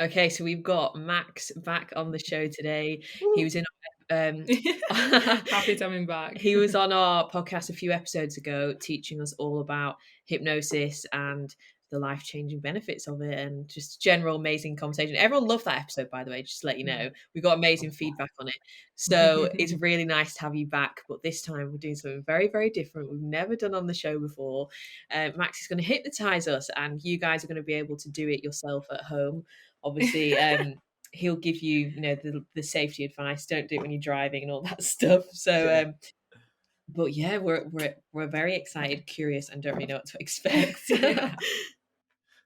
Okay, so we've got Max back on the show today. He Woo. was in um Happy to have him back. he was on our podcast a few episodes ago teaching us all about hypnosis and the life-changing benefits of it and just general amazing conversation. Everyone loved that episode, by the way, just to let you know. We got amazing feedback on it. So it's really nice to have you back. But this time we're doing something very, very different. We've never done on the show before. Max is going to hypnotize us, and you guys are going to be able to do it yourself at home. Obviously, he'll give you, the safety advice. Don't do it when you're driving and all that stuff. So, but yeah, we're very excited, curious, and don't really know what to expect.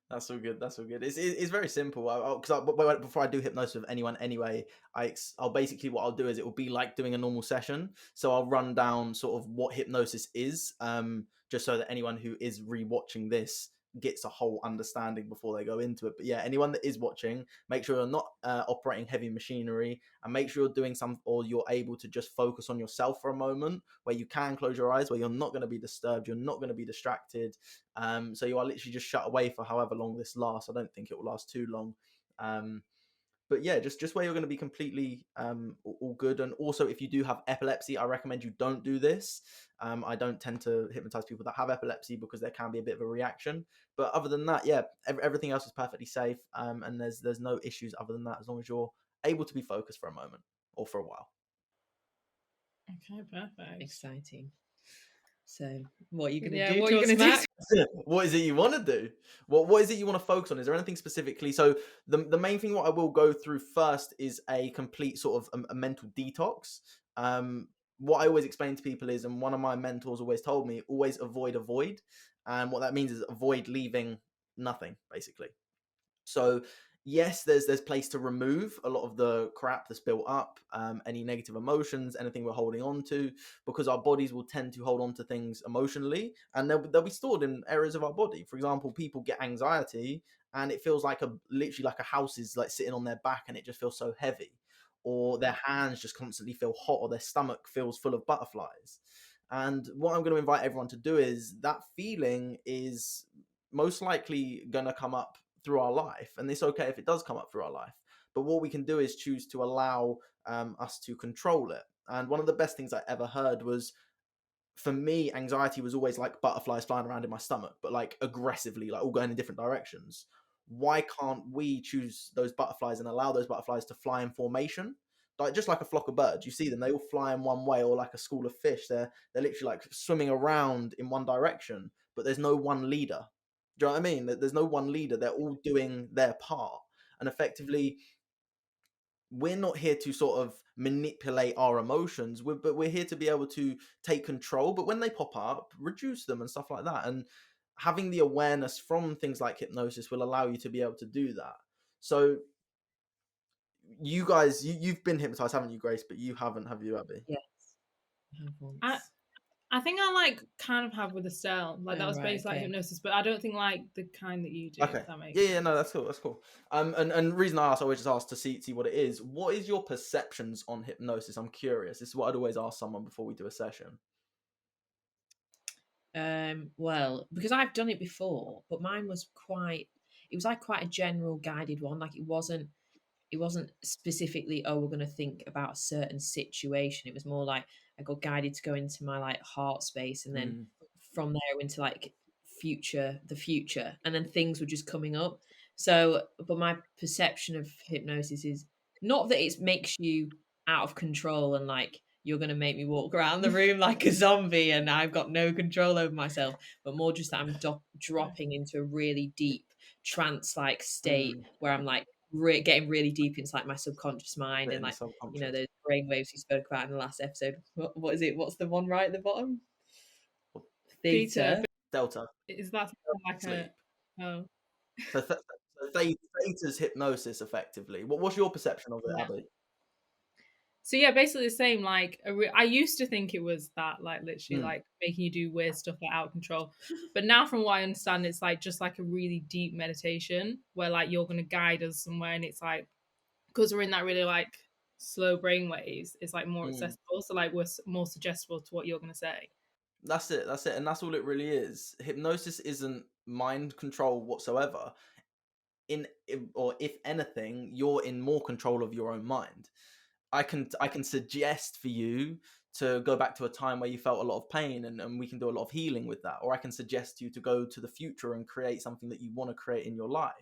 That's all good. That's all good. It's very simple. Before I do hypnosis with anyone anyway, I'll basically what I'll do is it will be like doing a normal session. So I'll run down sort of what hypnosis is, just so that anyone who is rewatching this gets a whole understanding before they go into it. But yeah, anyone that is watching, make sure you're not operating heavy machinery, and make sure you're doing or you're able to just focus on yourself for a moment, where you can close your eyes, where you're not going to be disturbed, you're not going to be distracted. So you are literally just shut away for however long this lasts. I don't think it will last too long. But yeah, just where you're going to be completely all good. And also, if you do have epilepsy, I recommend you don't do this. I don't tend to hypnotize people that have epilepsy because there can be a bit of a reaction. But other than that, yeah, everything else is perfectly safe. And there's no issues other than that, as long as you're able to be focused for a moment or for a while. Okay, perfect. Exciting. So, what are you going to Yeah, do what to are you us, gonna Max? What is it you want to do? What is it you want to focus on? Is there anything specifically? So the main thing what I will go through first is a complete sort of a mental detox. What I always explain to people is, and one of my mentors always told me, always avoid a void. And what that means is avoid leaving nothing, basically. So yes, there's place to remove a lot of the crap that's built up, any negative emotions, anything we're holding on to, because our bodies will tend to hold on to things emotionally, and they'll be stored in areas of our body. For example, people get anxiety, and it feels like literally like a house is like sitting on their back, and it just feels so heavy, or their hands just constantly feel hot, or their stomach feels full of butterflies. And what I'm going to invite everyone to do is that feeling is most likely going to come up through our life, and it's okay if it does come up through our life, but what we can do is choose to allow us to control it. And one of the best things I ever heard was, for me, anxiety was always like butterflies flying around in my stomach, but like aggressively, like all going in different directions. Why can't we choose those butterflies and allow those butterflies to fly in formation, like just like a flock of birds? You see them, they all fly in one way, or like a school of fish, they're literally like swimming around in one direction, but there's no one leader. Do you know what I mean? There's no one leader. They're all doing their part. And effectively, we're not here to sort of manipulate our emotions, but we're here to be able to take control. But when they pop up, reduce them and stuff like that. And having the awareness from things like hypnosis will allow you to be able to do that. So you guys, you've been hypnotized, haven't you, Grace? But you haven't, have you, Abby? Yes. I think I like kind of have with Estelle, like that was right, based like okay. hypnosis, but I don't think like the kind that you do. Okay. If that makes Yeah, no, that's cool. That's cool. And the reason I asked, I always just ask to see what it is. What is your perceptions on hypnosis? I'm curious. This is what I'd always ask someone before we do a session. Well, because I've done it before, but mine was it was like quite a general guided one. Like it wasn't specifically, oh, we're going to think about a certain situation. It was more like I got guided to go into my like heart space, and then from there into like the future, and then things were just coming up. So, but my perception of hypnosis is not that it makes you out of control and like you're going to make me walk around the room like a zombie and I've got no control over myself, but more just that I'm dropping into a really deep trance-like state where I'm like getting really deep into like my subconscious mind and like those brain waves you spoke about in the last episode. What is it? What's the one right at the bottom? Theta. Delta. Is that like Sleep. Oh. So theta's hypnosis, effectively. What's your perception of it, Abby? So yeah, basically the same. Like I used to think it was that, like literally, like making you do weird stuff like out of control. But now, from what I understand, it's like just like a really deep meditation where like you're going to guide us somewhere, and it's like because we're in that really like slow brain waves, it's like more accessible. So like we're more suggestible to what you're going to say. That's it, and that's all it really is. Hypnosis isn't mind control whatsoever. or if anything, you're in more control of your own mind. I can suggest for you to go back to a time where you felt a lot of pain, and we can do a lot of healing with that. Or I can suggest you to go to the future and create something that you want to create in your life.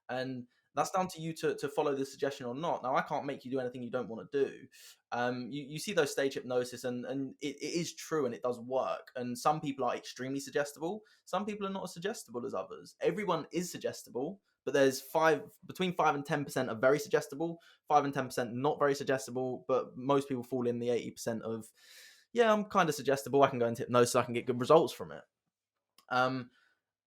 And that's down to you to follow the suggestion or not. Now, I can't make you do anything you don't want to do. You see those stage hypnosis, and it is true and it does work. And some people are extremely suggestible. Some people are not as suggestible as others. Everyone is suggestible, but there's between 5 and 10% are very suggestible, 5 and 10% not very suggestible, but most people fall in the 80% of, yeah, I'm kind of suggestible. I can go into hypnosis. I can get good results from it.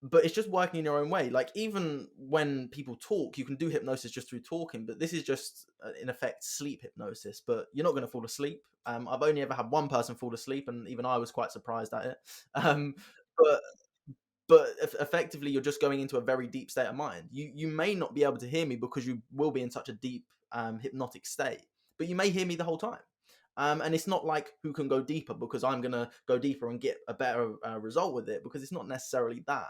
But it's just working in your own way. Like, even when people talk, you can do hypnosis just through talking, but this is just, in effect, sleep hypnosis, but you're not going to fall asleep. I've only ever had one person fall asleep, and even I was quite surprised at it. But effectively, you're just going into a very deep state of mind. You may not be able to hear me because you will be in such a deep hypnotic state, but you may hear me the whole time. And it's not like who can go deeper, because I'm going to go deeper and get a better result with it, because it's not necessarily that.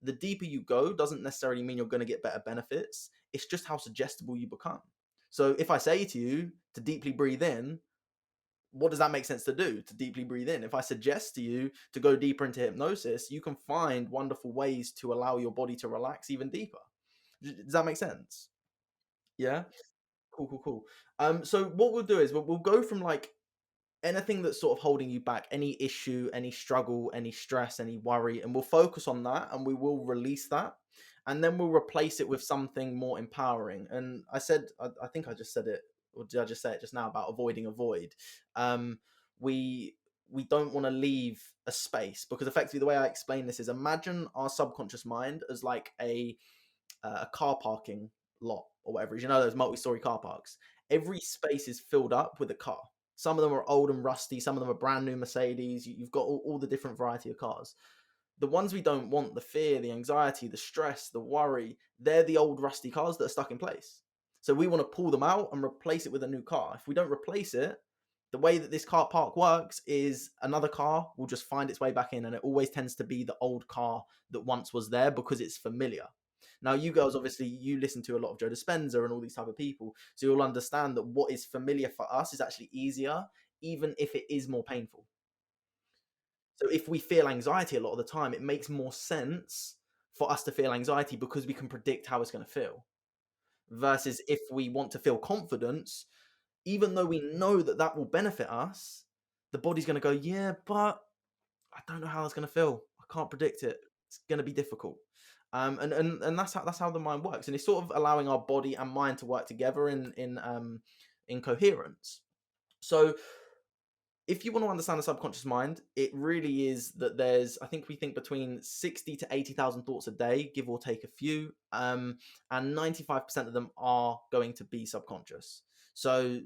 The deeper you go doesn't necessarily mean you're going to get better benefits. It's just how suggestible you become. So if I say to you to deeply breathe in, what does that make sense to do? To deeply breathe in. If I suggest to you to go deeper into hypnosis, you can find wonderful ways to allow your body to relax even deeper. Does that make sense? Yeah. Cool, cool, cool. So what we'll do is we'll go from like anything that's sort of holding you back, any issue, any struggle, any stress, any worry, and we'll focus on that, and we will release that, and then we'll replace it with something more empowering. And I think I just said it, or did I just say it just now, about avoiding a void? um we don't want to leave a space, because effectively the way I explain this is, imagine our subconscious mind as like a car parking lot or whatever. You know, those multi-story car parks. Every space is filled up with a car. Some of them are old and rusty. Some of them are brand new Mercedes. You've got all the different variety of cars. The ones we don't want, the fear, the anxiety, the stress, the worry, they're the old rusty cars that are stuck in place. So we want to pull them out and replace it with a new car. If we don't replace it, the way that this car park works is another car will just find its way back in, and it always tends to be the old car that once was there, because it's familiar. Now, you girls, obviously, you listen to a lot of Joe Dispenza and all these type of people, so you'll understand that what is familiar for us is actually easier, even if it is more painful. So if we feel anxiety a lot of the time, it makes more sense for us to feel anxiety, because we can predict how it's going to feel. Versus if we want to feel confidence, even though we know that that will benefit us, the body's going to go, yeah, but I don't know how that's going to feel. I can't predict it. It's going to be difficult. And that's how the mind works, and it's sort of allowing our body and mind to work together in coherence. So if you want to understand the subconscious mind, it really is that there's, I think we think between 60 to 80,000 thoughts a day, give or take a few, and 95% of them are going to be subconscious. So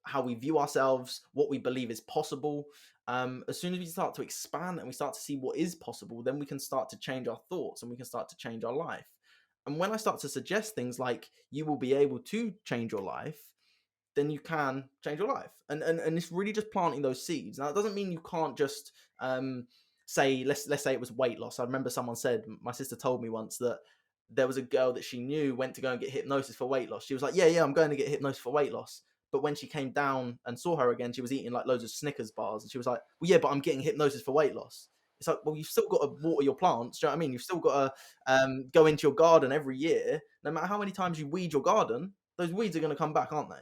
how we view ourselves, what we believe is possible. As soon as we start to expand and we start to see what is possible, then we can start to change our thoughts, and we can start to change our life. And when I start to suggest things like you will be able to change your life, then you can change your life. And it's really just planting those seeds. Now, it doesn't mean you can't just say, let's say it was weight loss. I remember someone said, my sister told me once, that there was a girl that she knew went to go and get hypnosis for weight loss. She was like, yeah, I'm going to get hypnosis for weight loss. But when she came down and saw her again, she was eating like loads of Snickers bars, and she was like, well, yeah, but I'm getting hypnosis for weight loss. It's like, well, you've still got to water your plants. Do you know what I mean? You've still got to go into your garden every year. No matter how many times you weed your garden, those weeds are going to come back, aren't they?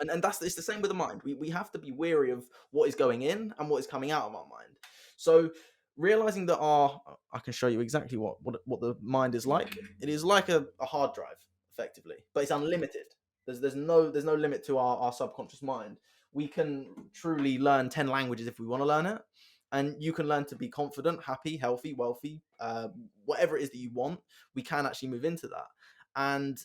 And it's the same with the mind. We have to be wary of what is going in and what is coming out of our mind. So realizing that I can show you exactly what the mind is like. It is like a hard drive, effectively, but it's unlimited. There's no limit to our subconscious mind. We can truly learn 10 languages if we want to learn it. And you can learn to be confident, happy, healthy, wealthy, whatever it is that you want. We can actually move into that. And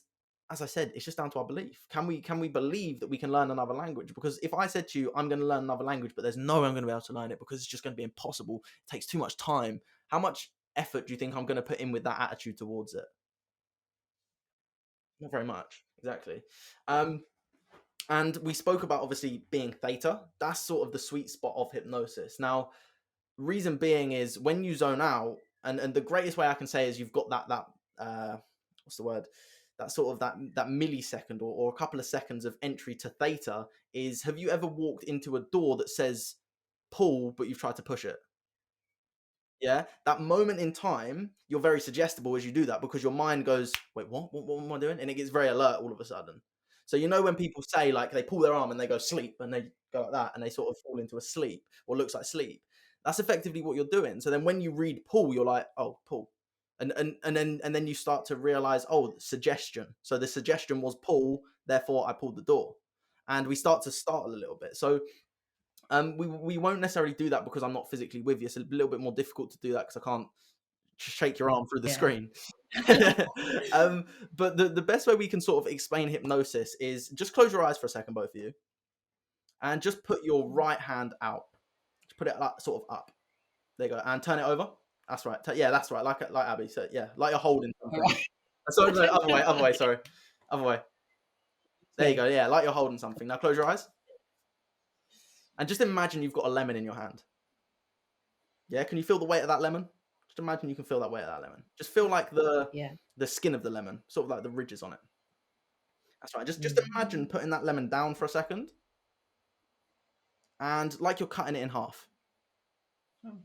as I said, it's just down to our belief. Can we believe that we can learn another language? Because if I said to you, I'm going to learn another language, but there's no way I'm going to be able to learn it because it's just going to be impossible, it takes too much time, how much effort do you think I'm going to put in with that attitude towards it? Not very much. Exactly. And we spoke about, obviously, being theta. That's sort of the sweet spot of hypnosis. Now, reason being is when you zone out, and the greatest way I can say is you've got that what's the word? That sort of that millisecond or a couple of seconds of entry to theta is, have you ever walked into a door that says pull, but you've tried to push it? Yeah, that moment in time, you're very suggestible as you do that because your mind goes, wait, what am I doing? And it gets very alert all of a sudden. So, you know, when people say like they pull their arm and they go sleep and they go like that and they sort of fall into a sleep or looks like sleep, that's effectively what you're doing. So then when you read pull, you're like, oh, pull. And then you start to realize, oh, suggestion. So the suggestion was pull, therefore I pulled the door. And we start to startle a little bit. So we won't necessarily do that because I'm not physically with you. It's a little bit more difficult to do that because I can't shake your arm through the Yeah. screen. But the best way we can sort of explain hypnosis is just close your eyes for a second, both of you, and just put your right hand out. Just put it like, sort of up. There you go, and turn it over. That's right. Yeah, that's right. Like Abby said. Yeah, like you're holding something. Sorry, no, other way. Sorry, other way. There you go. Yeah, like you're holding something. Now close your eyes. And just imagine you've got a lemon in your hand. Yeah, can you feel the weight of that lemon? Just imagine you can feel that weight of that lemon. Just feel like the skin of the lemon, sort of like the ridges on it. That's right. Just imagine putting that lemon down for a second. And like you're cutting it in half. Oh.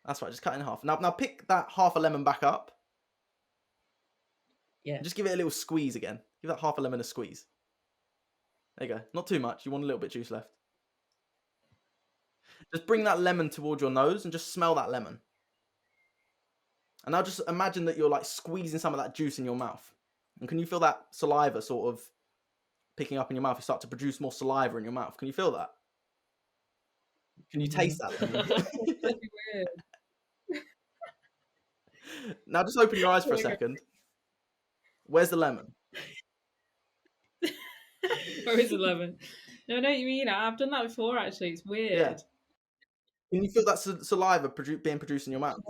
That's right, just cut it in half. Now pick that half a lemon back up. Yeah. Just give it a little squeeze again. Give that half a lemon a squeeze. There you go. Not too much. You want a little bit juice left. Just bring that lemon toward your nose and just smell that lemon. And now just imagine that you're like squeezing some of that juice in your mouth. And can you feel that saliva sort of picking up in your mouth? You start to produce more saliva in your mouth. Can you feel that? Can you taste that lemon? That's weird. Now just open your eyes for a second. Where's the lemon? Where is the lemon? No, I know what you mean. I've done that before, actually. It's weird. Yeah. Can you feel that saliva being produced in your mouth?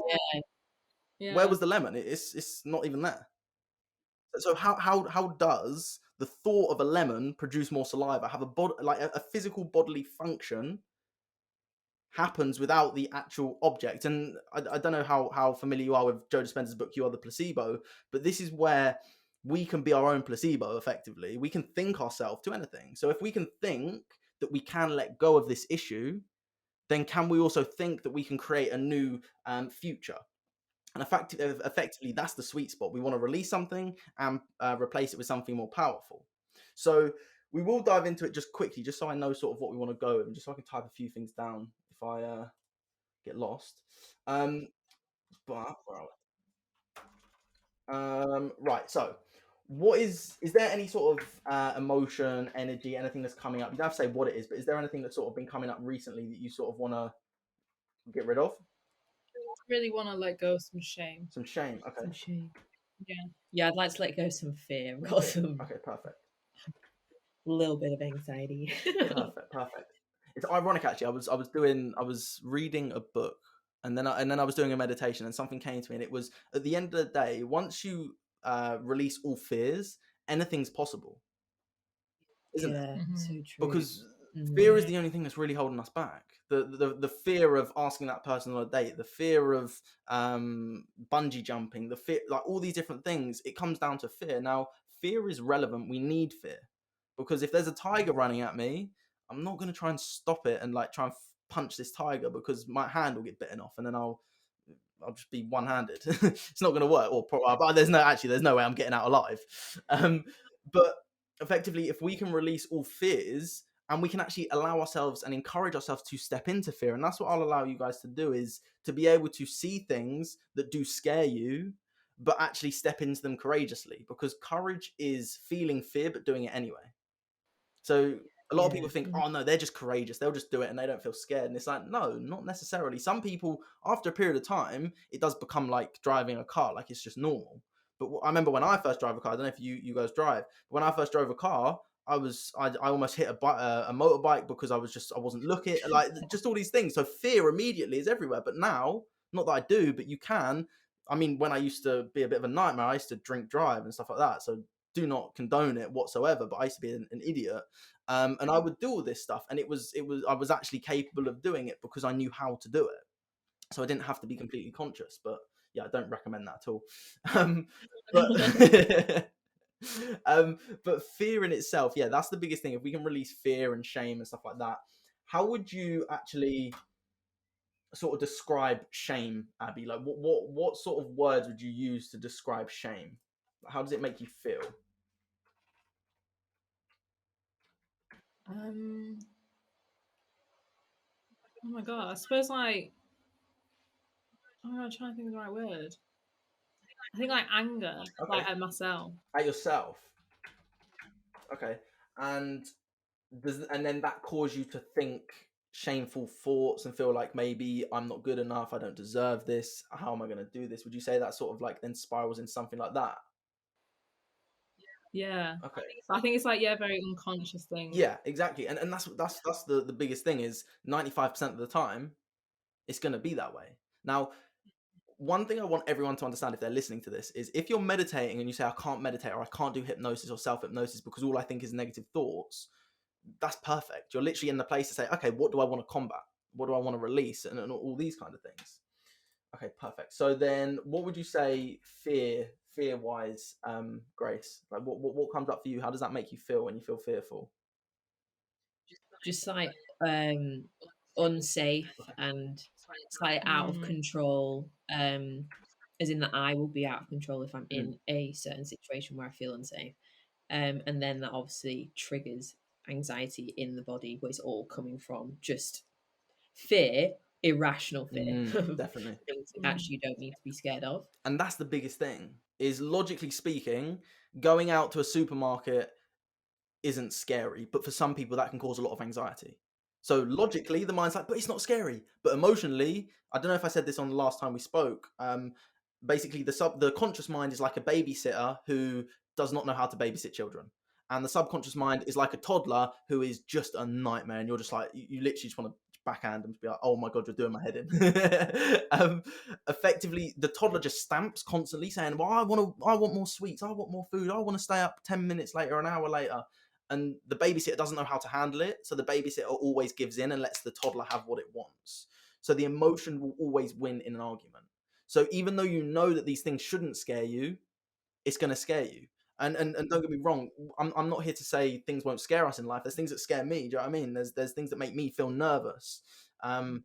Yeah. Where was the lemon? It's not even there. So how does the thought of a lemon produce more saliva? Have a physical bodily function happens without the actual object. And I don't know how familiar you are with Joe Dispenza's book, You Are the Placebo, but this is where we can be our own placebo, effectively. We can think ourselves to anything. So if we can think that we can let go of this issue, then can we also think that we can create a new future? And effectively, that's the sweet spot. We want to release something and replace it with something more powerful. So we will dive into it just quickly, just so I know sort of what we want to go with, and just so I can type a few things down if I get lost. Right. So, is there any sort of emotion, energy, anything that's coming up? You don't have to say what it is, but is there anything that's sort of been coming up recently that you sort of want to get rid of? I really want to let go of some shame. Some shame. Okay. Some shame. Yeah. Yeah, I'd like to let go of some fear. I've got some. Okay, perfect. A little bit of anxiety. Perfect. It's ironic, actually. I was reading a book, and then I was doing a meditation, and something came to me, and it was, at the end of the day, once you release all fears, anything's possible, isn't it? Mm-hmm. So true. Because fear is the only thing that's really holding us back. The fear of asking that person on a date, the fear of bungee jumping, the fear, like all these different things, it comes down to fear. Now, fear is relevant. We need fear, because if there's a tiger running at me, I'm not going to try and stop it and like try and punch this tiger, because my hand will get bitten off and then I'll just be one-handed. It's not going to work. But there's no way I'm getting out alive. But effectively, if we can release all fears, and we can actually allow ourselves and encourage ourselves to step into fear, and that's what I'll allow you guys to do, is to be able to see things that do scare you, but actually step into them courageously, because courage is feeling fear but doing it anyway. So a lot of people think, oh no, they're just courageous, they'll just do it and they don't feel scared. And it's like, no, not necessarily. Some people, after a period of time, it does become like driving a car, like it's just normal. But I remember when I first drove a car, I don't know if you guys drive, but when I first drove a car, I almost hit a motorbike because I wasn't looking, like just all these things. So fear immediately is everywhere. But now, not that I do, but you can. I mean, when I used to be a bit of a nightmare, I used to drink drive and stuff like that. So do not condone it whatsoever, but I used to be an idiot. And I would do all this stuff, and I was actually capable of doing it because I knew how to do it. So I didn't have to be completely conscious. But yeah, I don't recommend that at all. But but fear in itself, yeah, that's the biggest thing. If we can release fear and shame and stuff like that, how would you actually sort of describe shame, Abby? Like, what sort of words would you use to describe shame? How does it make you feel? Oh my god, I suppose like, oh my god, I'm trying to think of the right word. I think like anger, Okay. like at myself. At yourself. Okay. And then that cause you to think shameful thoughts and feel like maybe I'm not good enough, I don't deserve this, how am I going to do this? Would you say that sort of like then spirals in something like that? Yeah. Okay. I think it's like, yeah, very unconscious thing. Yeah, exactly. And that's the biggest thing is 95% of the time it's going to be that way. Now, one thing I want everyone to understand if they're listening to this is if you're meditating and you say I can't meditate or I can't do hypnosis or self-hypnosis because all I think is negative thoughts, that's perfect. You're literally in the place to say, okay, what do I want to combat? What do I want to release? And all these kind of things. Okay, perfect. So then what would you say fear wise, Grace? Like what comes up for you? How does that make you feel when you feel fearful? Just like unsafe and slightly out of Mm. control. As in that I will be out of control if I'm Mm. in a certain situation where I feel unsafe. And then that obviously triggers anxiety in the body, but it's all coming from just fear, irrational fear of Definitely. things you actually don't need to be scared of. And that's the biggest thing is logically speaking, going out to a supermarket isn't scary, but for some people that can cause a lot of anxiety. So logically, the mind's like, but it's not scary. But emotionally, I don't know if I said this on the last time we spoke. Basically, the conscious mind is like a babysitter who does not know how to babysit children, and the subconscious mind is like a toddler who is just a nightmare. And you're just like, you literally just want to backhand and be like, oh my god, you're doing my head in. Effectively, the toddler just stamps constantly, saying, well, I want more sweets, I want more food, I want to stay up 10 minutes later, an hour later. And the babysitter doesn't know how to handle it, so the babysitter always gives in and lets the toddler have what it wants. So the emotion will always win in an argument. So even though you know that these things shouldn't scare you, it's going to scare you. And don't get me wrong, I'm not here to say things won't scare us in life. There's things that scare me. Do you know what I mean? There's things that make me feel nervous. And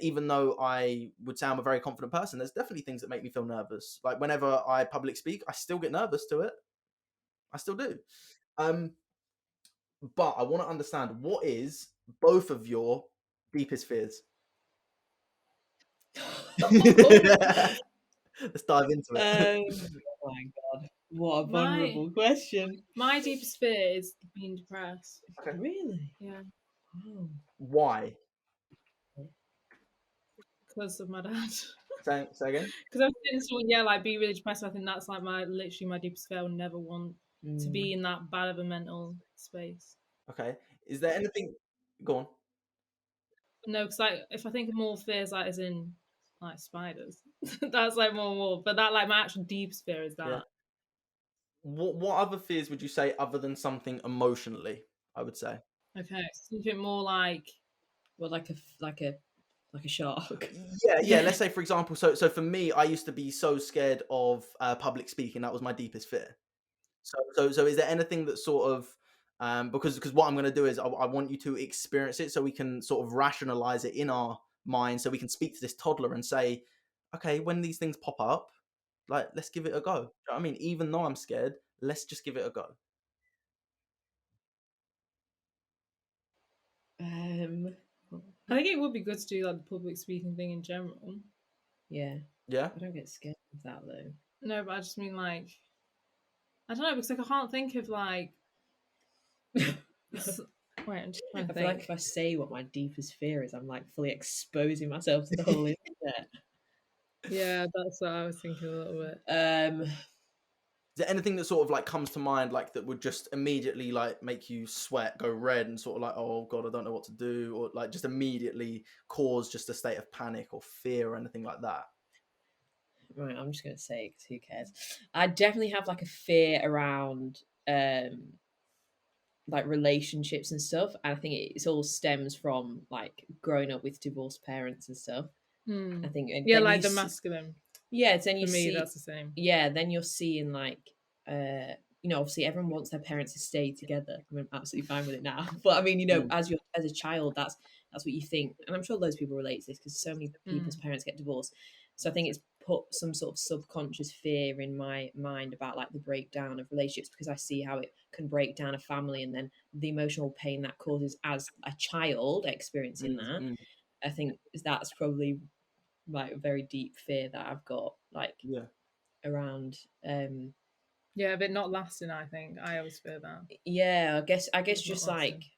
even though I would say I'm a very confident person, there's definitely things that make me feel nervous. Like whenever I public speak, I still get nervous to it. I still do. But I want to understand, what is both of your deepest fears? Let's dive into it. Oh my god, what a My vulnerable question. my deepest fear is being depressed. Okay. Really? Yeah, Oh. Why? because of my dad. Say again. Because I've seen someone, yeah, like be really depressed. I think that's like literally my deepest fear. I would never want to be in that bad of a mental space. Okay. Is there anything? Go on. No, because like if I think of more fears, like as in like spiders, that's like more. But that like my actual deepest fear is that. Yeah. What other fears would you say other than something emotionally? I would say. Okay, something more like, Well, like a shark. Yeah. Let's say, for example, so for me, I used to be so scared of public speaking. That was my deepest fear. So is there anything that sort of because what I'm going to do is I want you to experience it so we can sort of rationalize it in our mind, so we can speak to this toddler and say, okay, when these things pop up, like let's give it a go. Do you know what I mean? Even though I'm scared, let's just give it a go. I think it would be good to do like the public speaking thing in general. Yeah. Yeah. I don't get scared of that though. No, but I just mean like, I don't know, because like I can't think of like. Wait, I'm just trying to I feel like think. if I say what my deepest fear is, I'm like fully exposing myself to the whole internet. Yeah, that's what I was thinking a little bit. Is there anything that sort of like comes to mind, like that would just immediately like make you sweat, go red, and sort of like, oh god, I don't know what to do, or like just immediately cause just a state of panic or fear or anything like that? Right, I'm just gonna say it because who cares? I definitely have like a fear around like relationships and stuff, and I think it all stems from like growing up with divorced parents and stuff. I think yeah, like the masculine. Yeah, then For you me, see, that's the same. yeah, then you're seeing like, obviously everyone wants their parents to stay together. I mean, I'm absolutely fine with it now. But I mean, Mm, as a child, that's what you think. And I'm sure loads of people relate to this because so many people's Mm. parents get divorced. So I think it's put some sort of subconscious fear in my mind about like the breakdown of relationships, because I see how it can break down a family, and then the emotional pain that causes as a child experiencing mm, that. mm. I think that's probably like a very deep fear that I've got, like, Yeah. around Yeah, but not lasting. I think I always fear that yeah, I guess it's not just like, lasting.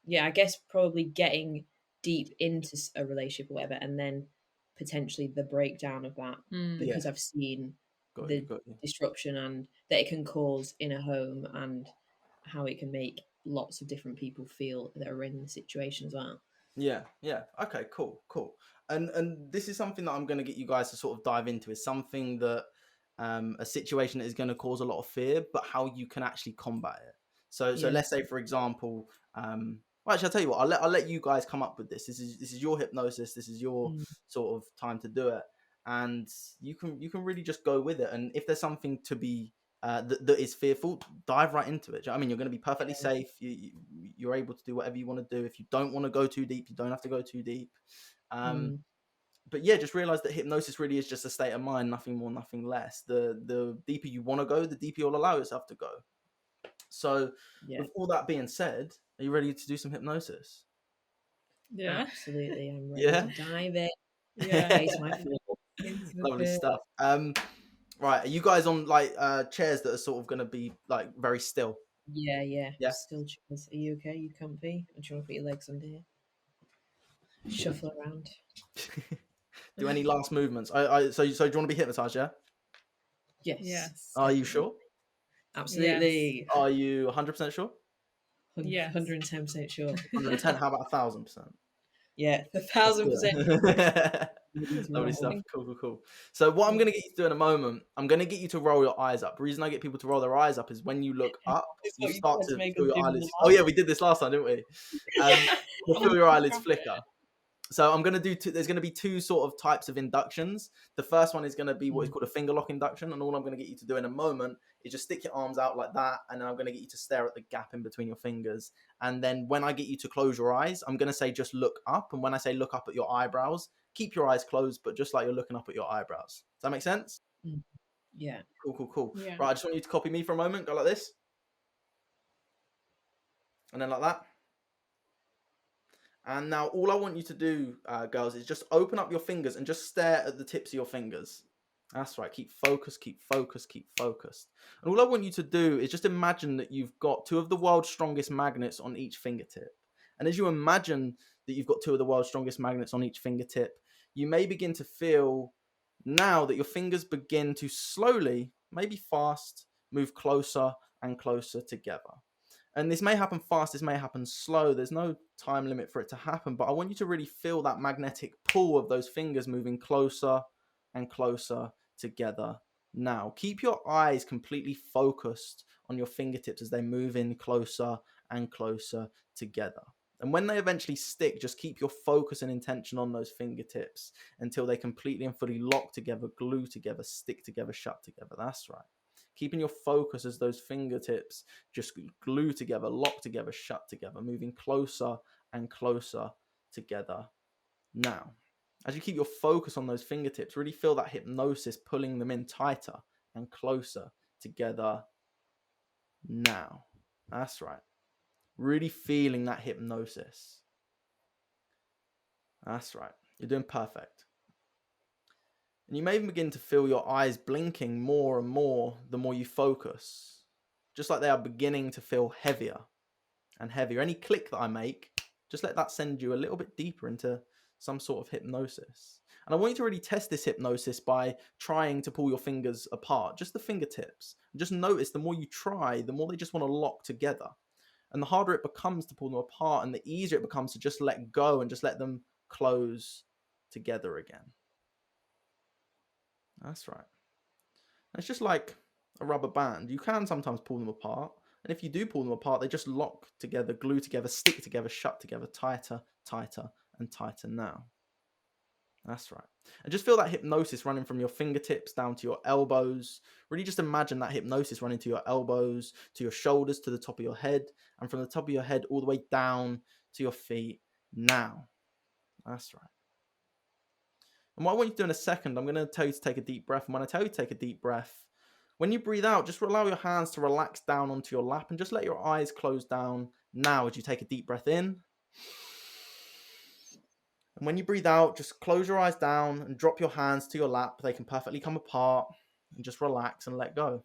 yeah, I guess probably getting deep into a relationship or whatever, and then potentially the breakdown of that, Mm. Yeah. because I've seen Got you. the Got you. disruption and that it can cause in a home, and how it can make lots of different people feel that are in the situation as well. Yeah, yeah. Okay, cool, cool. And this is something that I'm going to get you guys to sort of dive into. Is something that a situation that is going to cause a lot of fear, but how you can actually combat it. So Yeah. let's say, for example, well, actually, I'll tell you what. I'll let you guys come up with this. This is your hypnosis. This is your Mm. sort of time to do it, and you can really just go with it. And if there's something to be that is fearful, dive right into it. Do you know what I mean? You're going to be perfectly safe. You're able to do whatever you want to do. If you don't want to go too deep, you don't have to go too deep. Mm. But yeah, just realize that hypnosis really is just a state of mind, nothing more, nothing less. The deeper you want to go, the deeper you'll allow yourself to go. So, Yeah, with all that being said, are you ready to do some hypnosis? Yeah, absolutely. I'm ready Yeah. to dive in, yeah. face my fear. Into the Lovely fear. stuff. Right, are you guys on like chairs that are sort of going to be like very still? Yeah, yeah. Yeah. Still chairs. Are you okay? You comfy? Or do you want to put your legs under here? Shuffle around. Do any last movements? So do you want to be hypnotized? Yeah. Yes, Yes. Are you definitely. sure? Yes. Absolutely. Are you 100% sure? Yes. 110% sure. 110? How about 1,000%? Yeah, a Let's thousand do percent it. ready to Lovely I stuff. roll. think. Cool, cool, cool. So what I'm Yeah. going to get you to do in a moment, I'm going to get you to roll your eyes up. The reason I get people to roll their eyes up is when you look up, It's you what you start tried to to make us feel your do in the eyelids. Oh last. yeah, we did this last time, didn't we? You'll feel your eyelids flicker. So I'm going to do there's going to be two sort of types of inductions. The first one is going to be what is called a finger lock induction. And all I'm going to get you to do in a moment is just stick your arms out like that. And then I'm going to get you to stare at the gap in between your fingers. And then when I get you to close your eyes, I'm going to say just look up. And when I say look up at your eyebrows, keep your eyes closed, but just like you're looking up at your eyebrows. Does that make sense? Mm. Yeah. Cool, cool, cool. Yeah. Right, I just want you to copy me for a moment. Go like this. And then like that. And now all I want you to do, girls, is just open up your fingers and just stare at the tips of your fingers. That's right. Keep focused, keep focused, keep focused. And all I want you to do is just imagine that you've got two of the world's strongest magnets on each fingertip. And as you imagine that you've got two of the world's strongest magnets on each fingertip, you may begin to feel now that your fingers begin to slowly, maybe fast, move closer and closer together. And this may happen fast, this may happen slow. There's no time limit for it to happen, but I want you to really feel that magnetic pull of those fingers moving closer and closer together now. Keep your eyes completely focused on your fingertips as they move in closer and closer together. And when they eventually stick, just keep your focus and intention on those fingertips until they completely and fully lock together, glue together, stick together, shut together. That's right. Keeping your focus as those fingertips just glue together, lock together, shut together, moving closer and closer together now. As you keep your focus on those fingertips, really feel that hypnosis pulling them in tighter and closer together now. That's right. Really feeling that hypnosis. That's right. You're doing perfect. And you may even begin to feel your eyes blinking more and more the more you focus. Just like they are beginning to feel heavier and heavier. Any click that I make, just let that send you a little bit deeper into some sort of hypnosis. And I want you to really test this hypnosis by trying to pull your fingers apart, just the fingertips. And just notice the more you try, the more they just want to lock together. And the harder it becomes to pull them apart, and the easier it becomes to just let go and just let them close together again. That's right. It's just like a rubber band. You can sometimes pull them apart. And if you do pull them apart, they just lock together, glue together, stick together, shut together, tighter, tighter, and tighter now. That's right. And just feel that hypnosis running from your fingertips down to your elbows. Really just imagine that hypnosis running to your elbows, to your shoulders, to the top of your head, and from the top of your head all the way down to your feet now. That's right. And what I want you to do in a second, I'm going to tell you to take a deep breath. And when I tell you to take a deep breath, when you breathe out, just allow your hands to relax down onto your lap and just let your eyes close down now as you take a deep breath in. And when you breathe out, just close your eyes down and drop your hands to your lap. They can perfectly come apart and just relax and let go.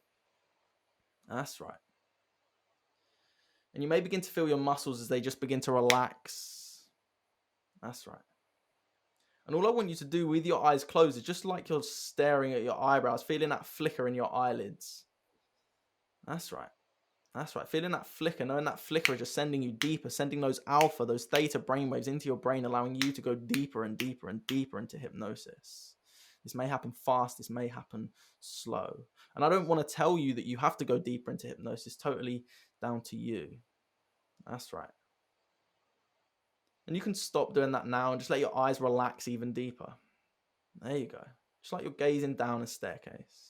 That's right. And you may begin to feel your muscles as they just begin to relax. That's right. And all I want you to do with your eyes closed is just like you're staring at your eyebrows, feeling that flicker in your eyelids. That's right. That's right. Feeling that flicker, knowing that flicker is just sending you deeper, sending those alpha, those theta brainwaves into your brain, allowing you to go deeper and deeper and deeper into hypnosis. This may happen fast. This may happen slow. And I don't want to tell you that you have to go deeper into hypnosis. Totally down to you. That's right. And you can stop doing that now and just let your eyes relax even deeper. There you go. Just like you're gazing down a staircase.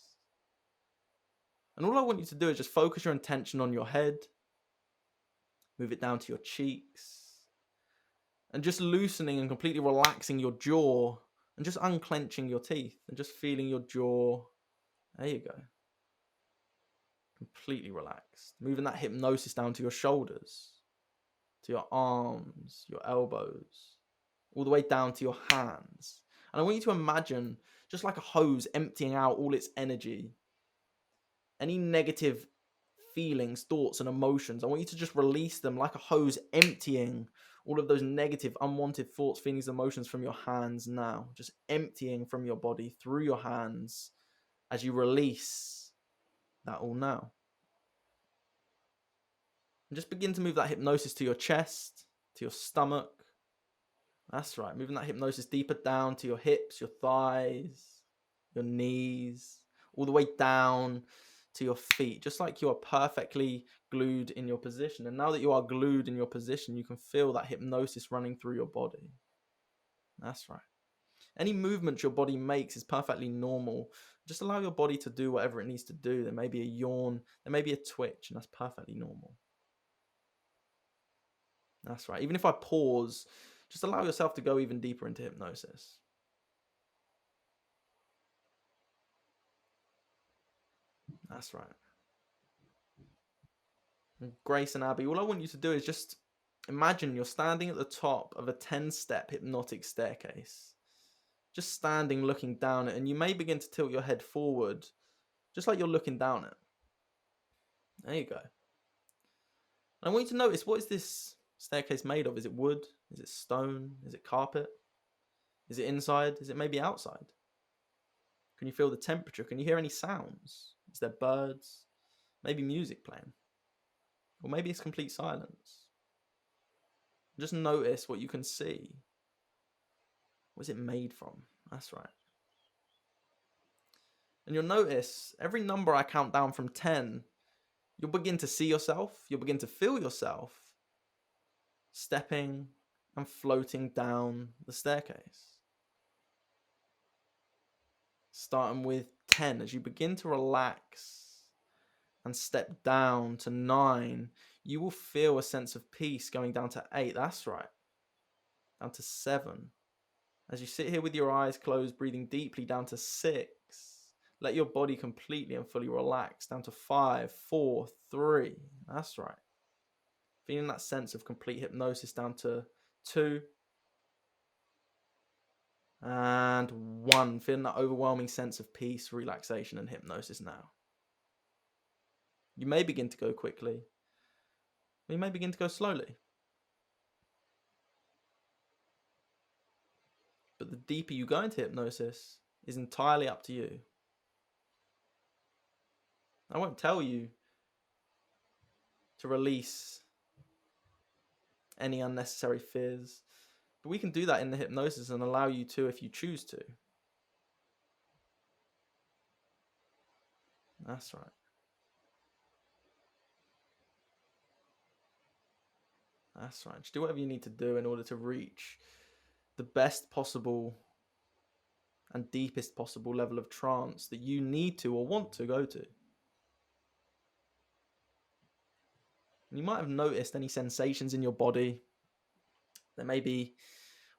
And all I want you to do is just focus your attention on your head. Move it down to your cheeks. And just loosening and completely relaxing your jaw. And just unclenching your teeth. And just feeling your jaw. There you go. Completely relaxed. Moving that hypnosis down to your shoulders. To your arms. Your elbows. All the way down to your hands. And I want you to imagine just like a hose emptying out all its energy. Any negative feelings, thoughts, and emotions, I want you to just release them like a hose, emptying all of those negative, unwanted thoughts, feelings, emotions from your hands now. Just emptying from your body through your hands as you release that all now. And just begin to move that hypnosis to your chest, to your stomach. That's right. Moving that hypnosis deeper down to your hips, your thighs, your knees, all the way down to your feet, just like you are perfectly glued in your position. And now that you are glued in your position, you can feel that hypnosis running through your body. That's right. Any movement your body makes is perfectly normal. Just allow your body to do whatever it needs to do. There may be a yawn, there may be a twitch, and that's perfectly normal. That's right. Even if I pause, just allow yourself to go even deeper into hypnosis. That's right. And Grace and Abby, all I want you to do is just imagine you're standing at the top of a 10-step hypnotic staircase. Just standing, looking down it, and you may begin to tilt your head forward, just like you're looking down it. There you go. And I want you to notice, what is this staircase made of? Is it wood? Is it stone? Is it carpet? Is it inside? Is it maybe outside? Can you feel the temperature? Can you hear any sounds? Is there birds? Maybe music playing? Or maybe it's complete silence. Just notice what you can see. What is it made from? That's right. And you'll notice every number I count down from 10, you'll begin to see yourself, you'll begin to feel yourself stepping and floating down the staircase. Starting with 10, as you begin to relax and step down to 9, you will feel a sense of peace going down to 8. That's right. Down to 7. As you sit here with your eyes closed, breathing deeply, down to 6. Let your body completely and fully relax. Down to 5, 4, 3. That's right. Feeling that sense of complete hypnosis down to 2. And 1. Feeling that overwhelming sense of peace, relaxation, and hypnosis now. You may begin to go quickly. You may begin to go slowly. But the deeper you go into hypnosis is entirely up to you. I won't tell you to release any unnecessary fears, but we can do that in the hypnosis and allow you to if you choose to. That's right. That's right. Just do whatever you need to do in order to reach the best possible and deepest possible level of trance that you need to or want to go to. And you might have noticed any sensations in your body. There may be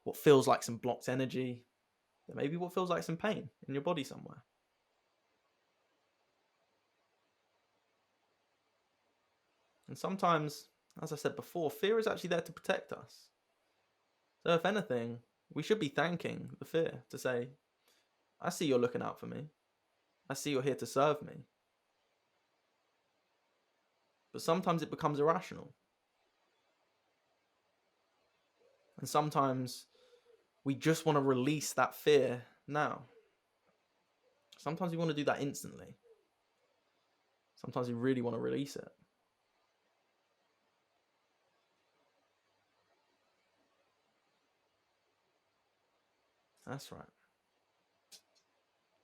what feels like some blocked energy. There may be what feels like some pain in your body somewhere. And sometimes, as I said before, fear is actually there to protect us. So if anything, we should be thanking the fear to say, I see you're looking out for me. I see you're here to serve me. But sometimes it becomes irrational. And sometimes we just want to release that fear now. Sometimes we want to do that instantly. Sometimes we really want to release it. That's right.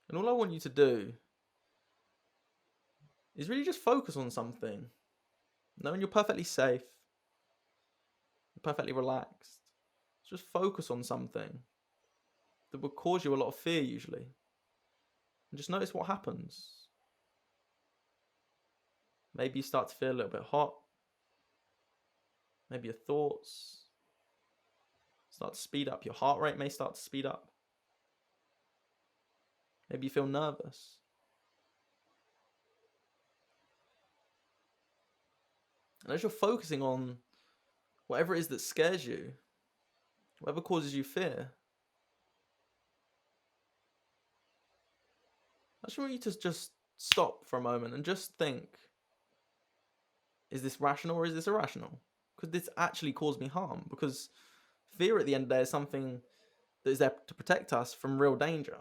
And all I want you to do is really just focus on something, knowing you're perfectly safe, you're perfectly relaxed. Just focus on something that would cause you a lot of fear usually. And just notice what happens. Maybe you start to feel a little bit hot. Maybe your thoughts start to speed up. Your heart rate may start to speed up. Maybe you feel nervous. And as you're focusing on whatever it is that scares you, whatever causes you fear, I just want you to just stop for a moment and just think, is this rational or is this irrational? Could this actually cause me harm? Because fear at the end of the day is something that is there to protect us from real danger.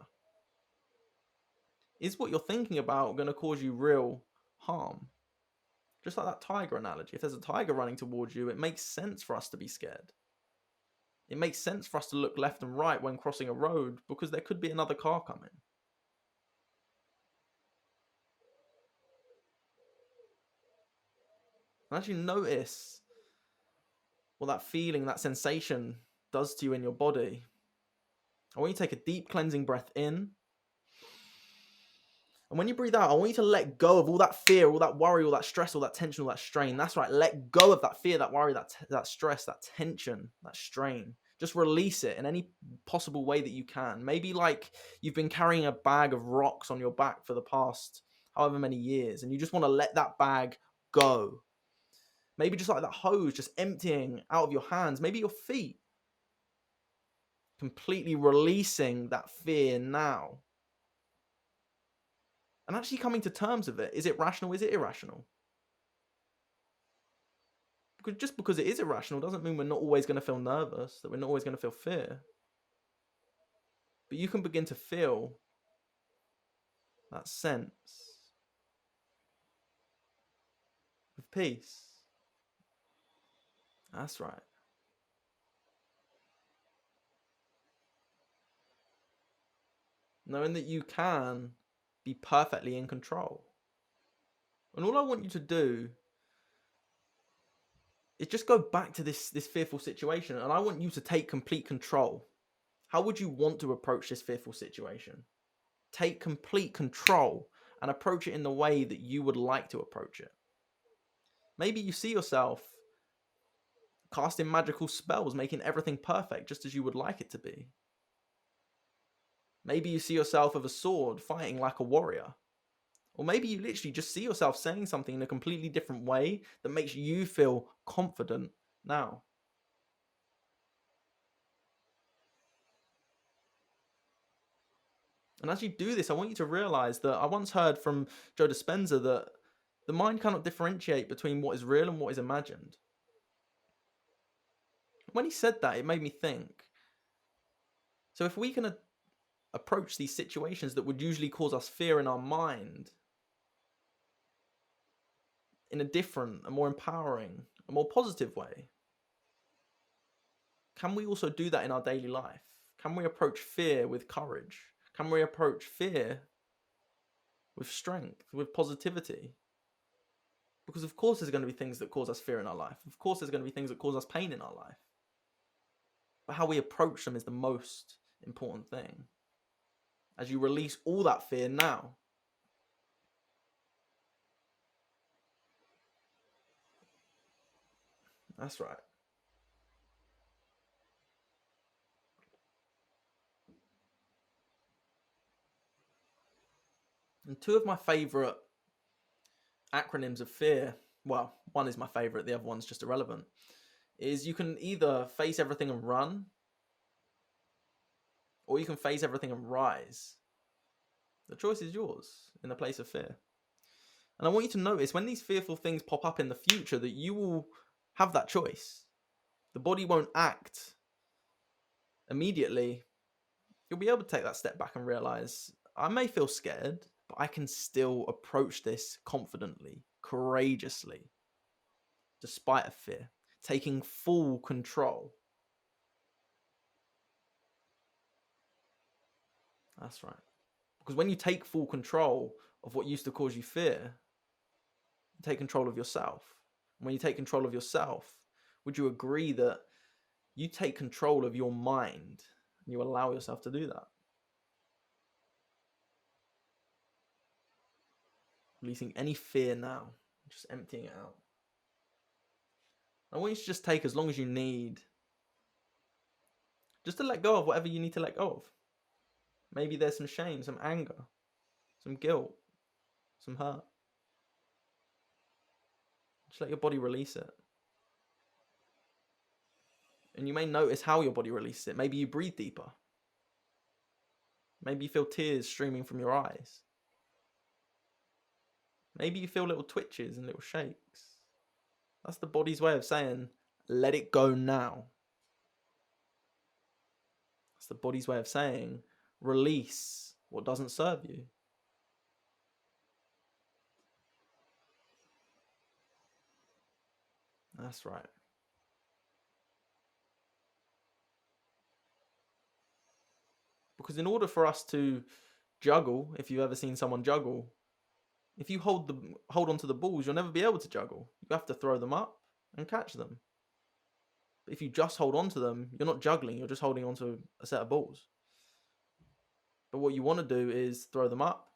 Is what you're thinking about going to cause you real harm? Just like that tiger analogy. If there's a tiger running towards you, it makes sense for us to be scared. It makes sense for us to look left and right when crossing a road because there could be another car coming. And as you notice what that feeling, that sensation does to you in your body, I want you to take a deep cleansing breath in. And when you breathe out, I want you to let go of all that fear, all that worry, all that stress, all that tension, all that strain. That's right. Let go of that fear, that worry, that stress, that tension, that strain. Just release it in any possible way that you can. Maybe like you've been carrying a bag of rocks on your back for the past however many years, and you just want to let that bag go. Maybe just like that hose just emptying out of your hands. Maybe your feet. Completely releasing that fear now. And actually coming to terms with it. Is it rational? Is it irrational? Because just because it is irrational doesn't mean we're not always going to feel nervous, that we're not always going to feel fear. But you can begin to feel that sense of peace. That's right. Knowing that you can be perfectly in control. And all I want you to do is just go back to this fearful situation, and I want you to take complete control. How would you want to approach this fearful situation? Take complete control and approach it in the way that you would like to approach it. Maybe you see yourself casting magical spells, making everything perfect just as you would like it to be. Maybe you see yourself with a sword fighting like a warrior. Or maybe you literally just see yourself saying something in a completely different way that makes you feel confident now. And as you do this, I want you to realize that I once heard from Joe Dispenza that the mind cannot differentiate between what is real and what is imagined. When he said that, it made me think. So if we can approach these situations that would usually cause us fear in our mind in a different, a more empowering, a more positive way, can we also do that in our daily life? Can we approach fear with courage? Can we approach fear with strength, with positivity? Because of course there's going to be things that cause us fear in our life. Of course there's going to be things that cause us pain in our life. But how we approach them is the most important thing. as you release all that fear now. That's right. And two of my favorite acronyms of fear, well, one is my favorite, the other one's just irrelevant, is you can either face everything and run, or you can face everything and rise. The choice is yours in the place of fear. And I want you to notice when these fearful things pop up in the future that you will have that choice. The body won't act immediately. You'll be able to take that step back and realize, I may feel scared, but I can still approach this confidently, courageously, despite a fear, taking full control. That's right. Because when you take full control of what used to cause you fear, you take control of yourself. And when you take control of yourself, would you agree that you take control of your mind and you allow yourself to do that? Releasing any fear now, just emptying it out. I want you to just take as long as you need, just to let go of whatever you need to let go of. Maybe there's some shame, some anger, some guilt, some hurt. Just let your body release it. And you may notice how your body releases it. Maybe you breathe deeper. Maybe you feel tears streaming from your eyes. Maybe you feel little twitches and little shakes. That's the body's way of saying, let it go now. That's the body's way of saying, release what doesn't serve you. That's right. Because in order for us to juggle, if you've ever seen someone juggle, if you hold onto the balls, you'll never be able to juggle. You have to throw them up and catch them. But if you just hold onto them, you're not juggling, you're just holding onto a set of balls. But what you want to do is throw them up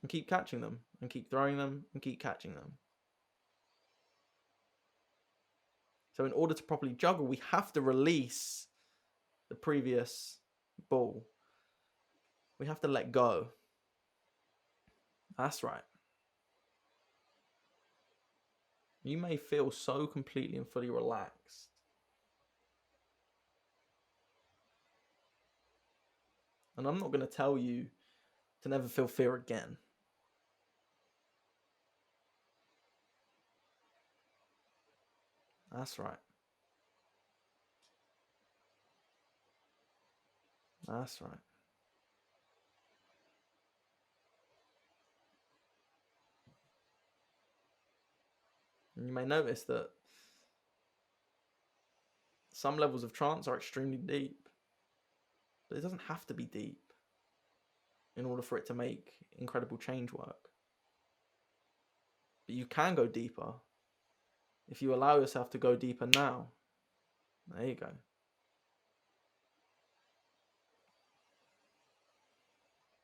and keep catching them, and keep throwing them and keep catching them. So in order to properly juggle, we have to release the previous ball. We have to let go. That's right. You may feel so completely and fully relaxed. And I'm not going to tell you to never feel fear again. That's right. That's right. And you may notice that some levels of trance are extremely deep, but it doesn't have to be deep in order for it to make incredible change work. But you can go deeper if you allow yourself to go deeper now. There you go.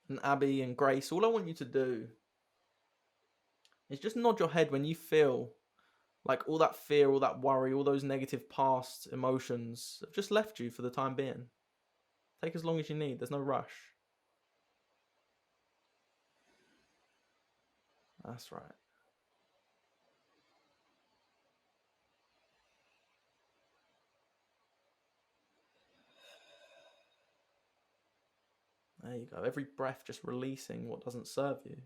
And Abby and Grace, all I want you to do is just nod your head when you feel like all that fear, all that worry, all those negative past emotions have just left you for the time being. Take as long as you need. There's no rush. That's right. There you go. Every breath just releasing what doesn't serve you.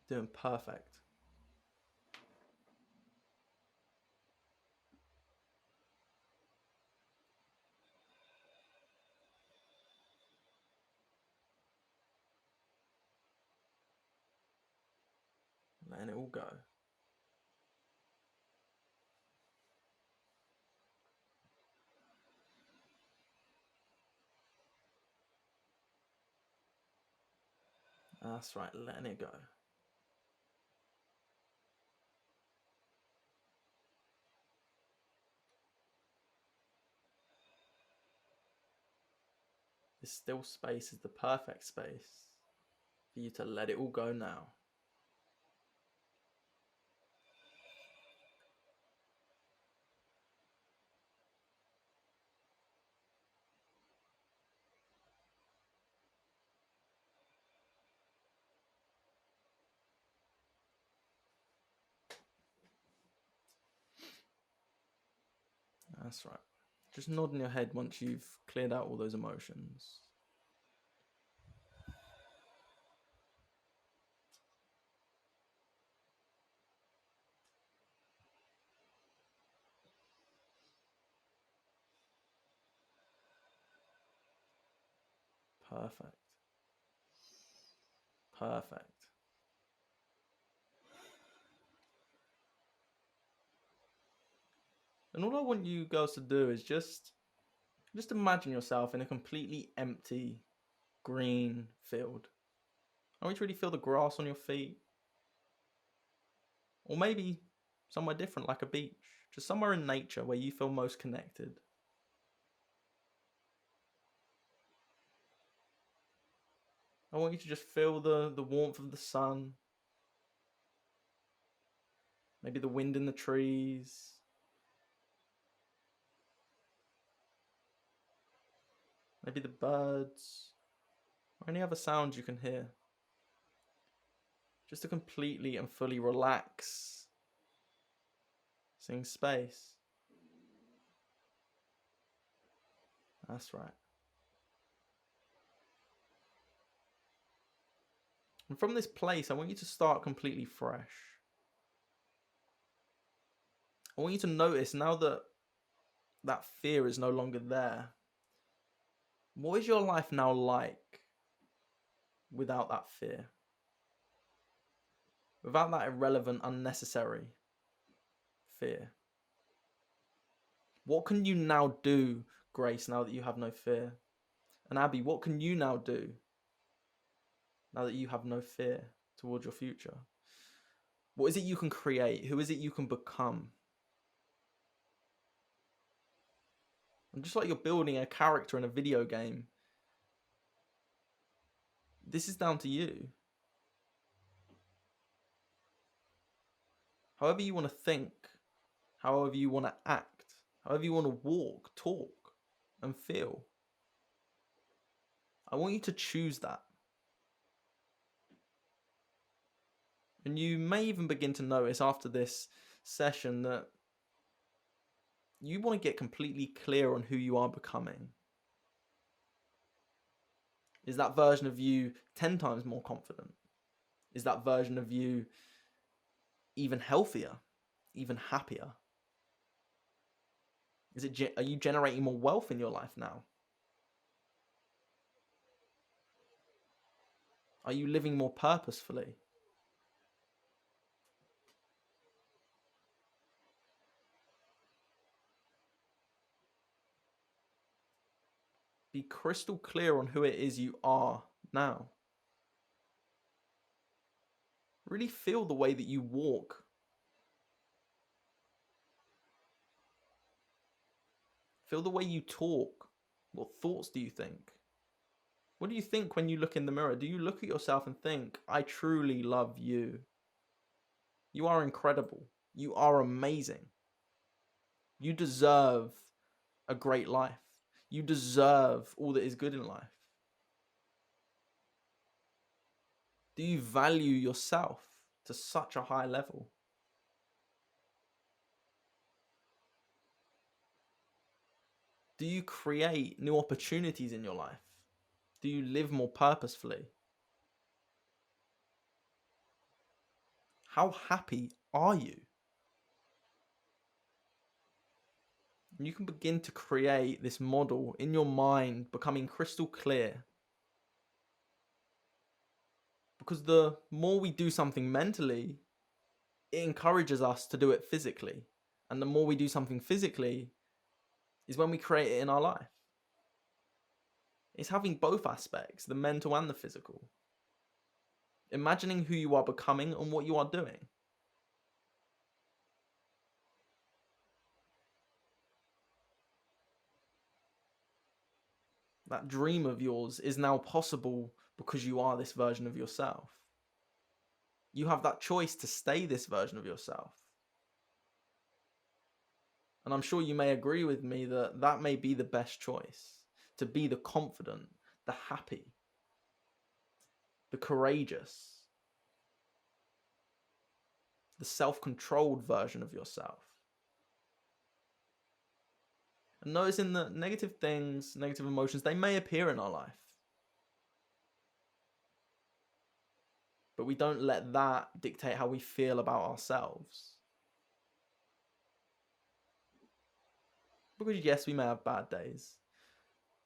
Doing perfect. Letting it all go. That's right, letting it go. This still space is the perfect space for you to let it all go now. That's right. Just nodding your head once you've cleared out all those emotions. Perfect. Perfect. And all I want you girls to do is just imagine yourself in a completely empty green field. I want you to really feel the grass on your feet. Or maybe somewhere different, like a beach. Just somewhere in nature where you feel most connected. I want you to just feel the warmth of the sun. Maybe the wind in the trees. Maybe the birds. Or any other sounds you can hear. Just to completely and fully relax. Seeing space. That's right. And from this place, I want you to start completely fresh. I want you to notice now that that fear is no longer there. What is your life now like without that fear? Without that irrelevant, unnecessary fear? What can you now do, Grace, now that you have no fear? And Abby, what can you now do now that you have no fear towards your future? What is it you can create? Who is it you can become? And just like you're building a character in a video game, this is down to you. However you want to think, however you want to act, however you want to walk, talk, and feel. I want you to choose that. And you may even begin to notice after this session that you want to get completely clear on who you are becoming. Is that version of you 10 times more confident? Is that version of you even healthier, even happier? Are you generating more wealth in your life now? Are you living more purposefully? Be crystal clear on who it is you are now. Really feel the way that you walk. Feel the way you talk. What thoughts do you think? What do you think when you look in the mirror? Do you look at yourself and think, I truly love you? You are incredible. You are amazing. You deserve a great life. You deserve all that is good in life. Do you value yourself to such a high level? Do you create new opportunities in your life? Do you live more purposefully? How happy are you? And you can begin to create this model in your mind, becoming crystal clear. Because the more we do something mentally, it encourages us to do it physically. And the more we do something physically is when we create it in our life. It's having both aspects, the mental and the physical. Imagining who you are becoming and what you are doing. That dream of yours is now possible because you are this version of yourself. You have that choice to stay this version of yourself. And I'm sure you may agree with me that that may be the best choice, to be the confident, the happy, the courageous, the self-controlled version of yourself. And noticing that negative things, negative emotions, they may appear in our life. But we don't let that dictate how we feel about ourselves. Because yes, we may have bad days,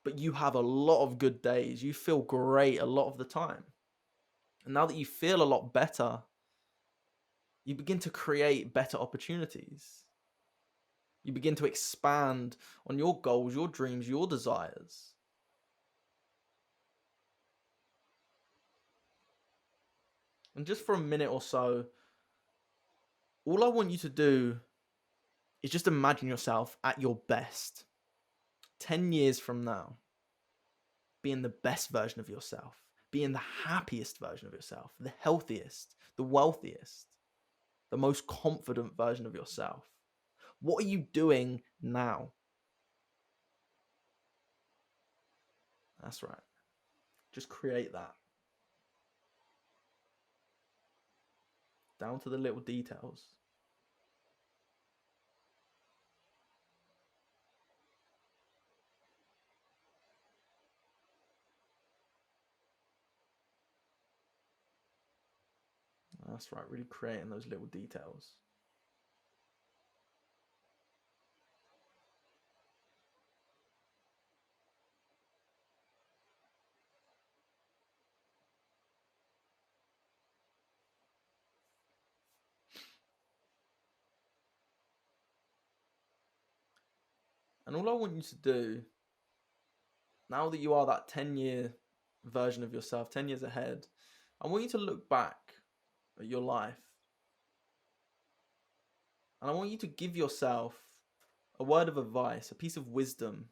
but you have a lot of good days. You feel great a lot of the time. And now that you feel a lot better, you begin to create better opportunities. You begin to expand on your goals, your dreams, your desires. And just for a minute or so, all I want you to do is just imagine yourself at your best. 10 years from now, being the best version of yourself, being the happiest version of yourself, the healthiest, the wealthiest, the most confident version of yourself. What are you doing now? That's right. Just create that. Down to the little details. That's right, really creating those little details. And all I want you to do, now that you are that 10-year version of yourself, 10 years ahead, I want you to look back at your life. And I want you to give yourself a word of advice, a piece of wisdom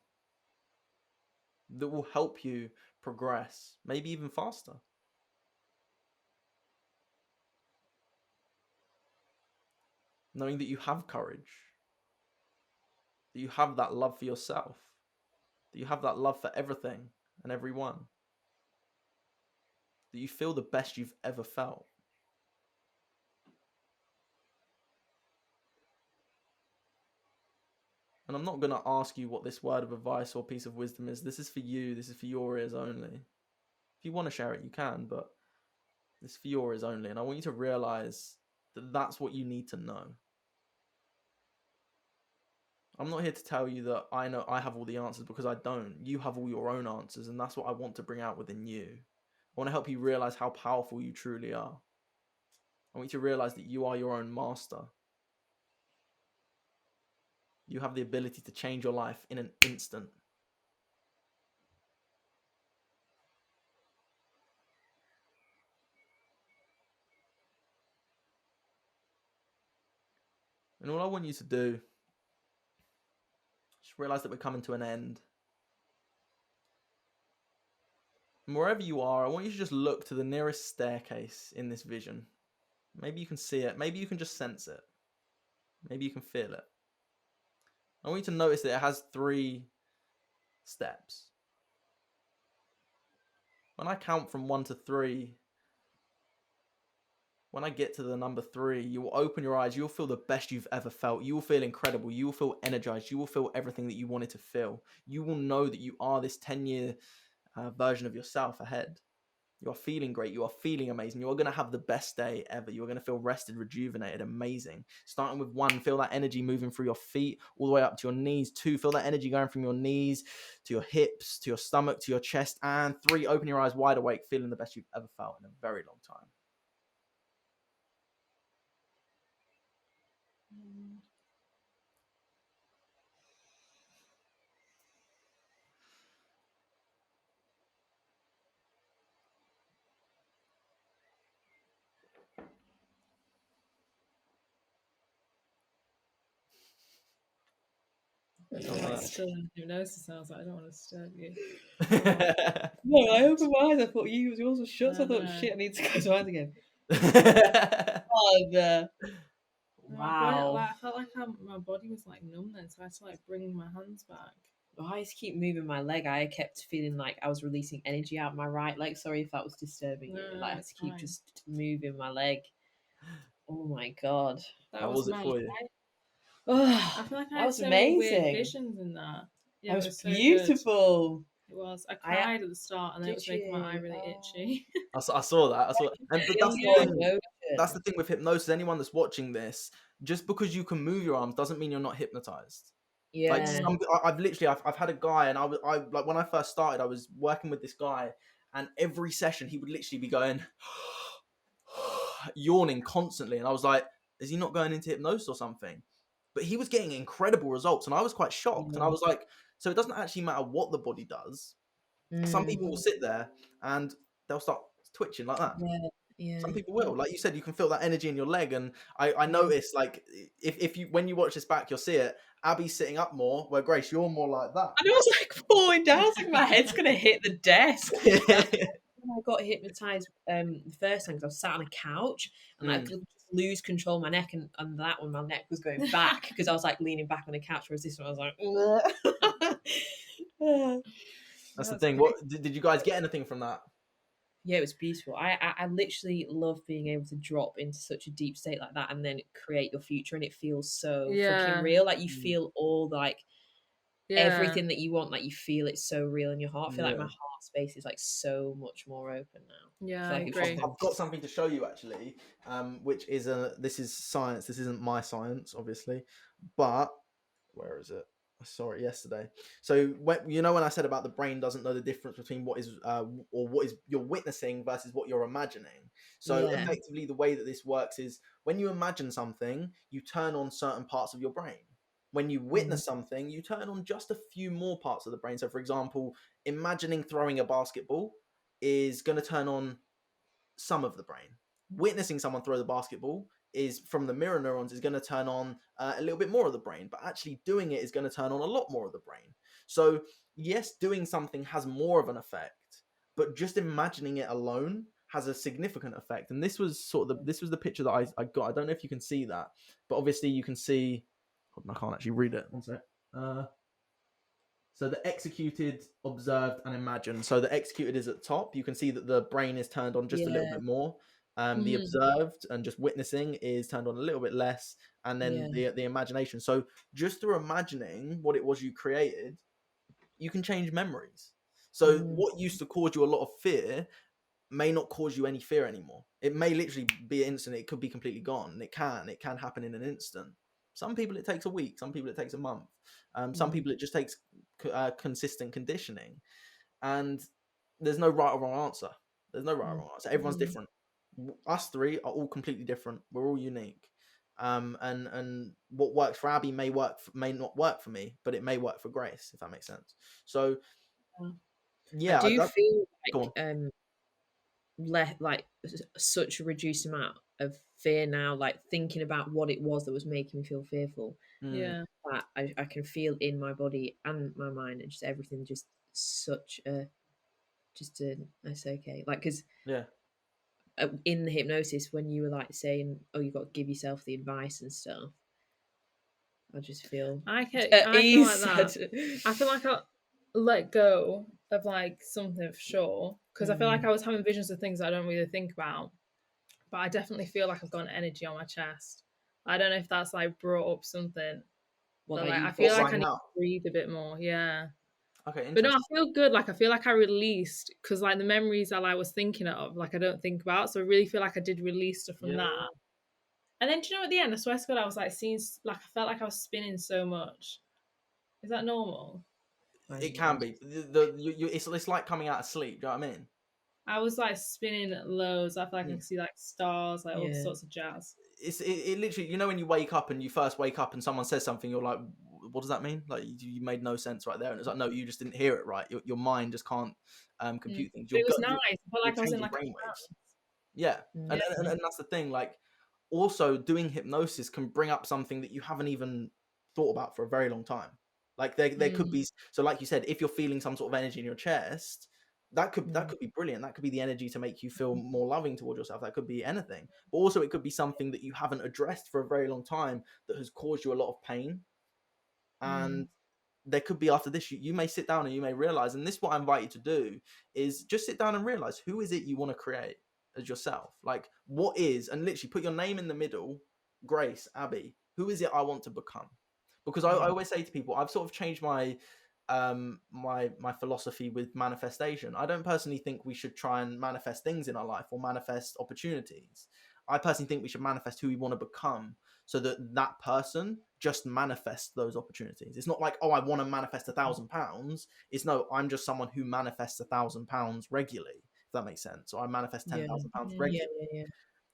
that will help you progress, maybe even faster. Knowing that you have courage, that you have that love for yourself, that you have that love for everything and everyone, that you feel the best you've ever felt. And I'm not going to ask you what this word of advice or piece of wisdom is. This is for you. This is for your ears only. If you want to share it, you can, but this is for your ears only. And I want you to realize that that's what you need to know. I'm not here to tell you that I know I have all the answers, because I don't. You have all your own answers, and that's what I want to bring out within you. I want to help you realize how powerful you truly are. I want you to realize that you are your own master. You have the ability to change your life in an instant. And all I want you to do, just realize that we're coming to an end. And wherever you are, I want you to just look to the nearest staircase in this vision. Maybe you can see it. Maybe you can just sense it. Maybe you can feel it. I want you to notice that it has 3 steps. When I count from 1 to 3, when I get to the number 3, you will open your eyes. You'll feel the best you've ever felt. You will feel incredible. You will feel energized. You will feel everything that you wanted to feel. You will know that you are this 10-year version of yourself ahead. You are feeling great. You are feeling amazing. You are going to have the best day ever. You are going to feel rested, rejuvenated, amazing. Starting with 1, feel that energy moving through your feet all the way up to your knees. 2, feel that energy going from your knees to your hips, to your stomach, to your chest. And 3, open your eyes wide awake, feeling the best you've ever felt in a very long time. Like still in hypnosis, I was like, I don't want to disturb you. No, I opened my eyes. I thought yours was shut. So I thought, No. shit, I need to close my eyes again. Wow. I felt like my body was like numb then, so I had to like bring my hands back. I used to keep moving my leg. I kept feeling like I was releasing energy out my right leg. Sorry if that was disturbing you. Like I had to keep just moving my leg. Oh my god. How was it for you? I feel like I that had was so many weird amazing. visions in that. Yeah, That it was so beautiful. Good. It was. I cried at the start, and then it was making my eye really itchy. I saw that. And but that's the thing with hypnosis. Anyone that's watching this, just because you can move your arms doesn't mean you're not hypnotized. Yeah. Like I've had a guy, and I like when I first started, I was working with this guy, and every session he would literally be going yawning constantly, and I was like, is he not going into hypnosis or something? But he was getting incredible results, and I was quite shocked. And I was like, so it doesn't actually matter what the body does. Some people will sit there and they'll start twitching like that. Yeah. Some people will, like you said, you can feel that energy in your leg. And I noticed, like, if you, when you watch this back, you'll see it. Abby's sitting up more, where Grace, you're more like that. And I was like falling down. I was like, my head's gonna hit the desk. When I got hypnotized the first time, because I was sat on a couch and I could lose control of my neck, and that one, my neck was going back because I was like leaning back on the couch, whereas this one I was like, That's the thing. What did you guys get anything from that? Yeah, it was beautiful. I literally love being able to drop into such a deep state like that and then create your future, and it feels so freaking real. Like you feel all like everything that you want, like you feel it so real in your heart. I feel like my heart space is like so much more open now. Yeah, I agree. I've got something to show you actually, which is this is science. This isn't my science, obviously, but where is it? I saw it yesterday. So when I said about the brain doesn't know the difference between what is or what is you're witnessing versus what you're imagining. So effectively, the way that this works is when you imagine something, you turn on certain parts of your brain. When you witness something, you turn on just a few more parts of the brain. So, for example, imagining throwing a basketball is going to turn on some of the brain. Witnessing someone throw the basketball is from the mirror neurons is going to turn on a little bit more of the brain, but actually doing it is going to turn on a lot more of the brain. So yes, doing something has more of an effect, but just imagining it alone has a significant effect. And this was the picture that I got. I don't know if you can see that, but obviously you can see. I can't actually read it. One sec. So the executed, observed, and imagined. So the executed is at the top. You can see that the brain is turned on just a little bit more. The observed and just witnessing is turned on a little bit less. And then the imagination. So just through imagining what it was you created, you can change memories. So what used to cause you a lot of fear may not cause you any fear anymore. It may literally be an instant. It could be completely gone. It can happen in an instant. Some people it takes a week. Some people it takes a month. Some people it just takes consistent conditioning. And there's no right or wrong answer. There's no right or wrong answer. Everyone's different. Us three are all completely different. We're all unique. And what works for Abby may not work for me, but it may work for Grace, if that makes sense. So yeah, I do feel like such a reduced amount of fear now, like thinking about what it was that was making me feel fearful. That I can feel in my body and my mind and just everything, just such a it's okay, like because in the hypnosis when you were like saying, oh, you got to give yourself the advice and stuff, I just feel I feel like that. I feel like I let go of like something for sure, because I feel like I was having visions of things I don't really think about, but I definitely feel like I've got an energy on my chest. I don't know if that's like brought up something. But like, I feel like I need to breathe a bit more. Yeah. Okay. But no, I feel good. Like I feel like I released, because like the memories that I was thinking of, like I don't think about. So I really feel like I did release stuff from that. And then do you know at the end, I swear to God, I was like seeing, like I felt like I was spinning so much. Is that normal? It can be. It's like coming out of sleep. Do you know what I mean? I was like spinning loads. I feel like I could see like stars, like all sorts of jazz. It literally, when you wake up and you first wake up and someone says something, you're like, what does that mean? Like you made no sense right there. And it's like, no, you just didn't hear it right. Your mind just can't compute things. But it was nice. I felt like I was in like brainwaves. Yeah. And that's the thing. Like also doing hypnosis can bring up something that you haven't even thought about for a very long time. Like there could be, so like you said, if you're feeling some sort of energy in your chest, that could be brilliant. That could be the energy to make you feel more loving towards yourself. That could be anything. But also it could be something that you haven't addressed for a very long time that has caused you a lot of pain. And there could be, after this, you may sit down and you may realize, and this is what I invite you to do, is just sit down and realize, who is it you want to create as yourself? Like, what is, and literally put your name in the middle, Grace, Abby, who is it I want to become? Because I always say to people, I've sort of changed my my philosophy with manifestation. I don't personally think we should try and manifest things in our life or manifest opportunities. I personally think we should manifest who we want to become, so that that person just manifests those opportunities. It's not like, oh, I want to manifest £1,000. It's no, I'm just someone who manifests £1,000 regularly, if that makes sense. Or I manifest £10,000 regularly,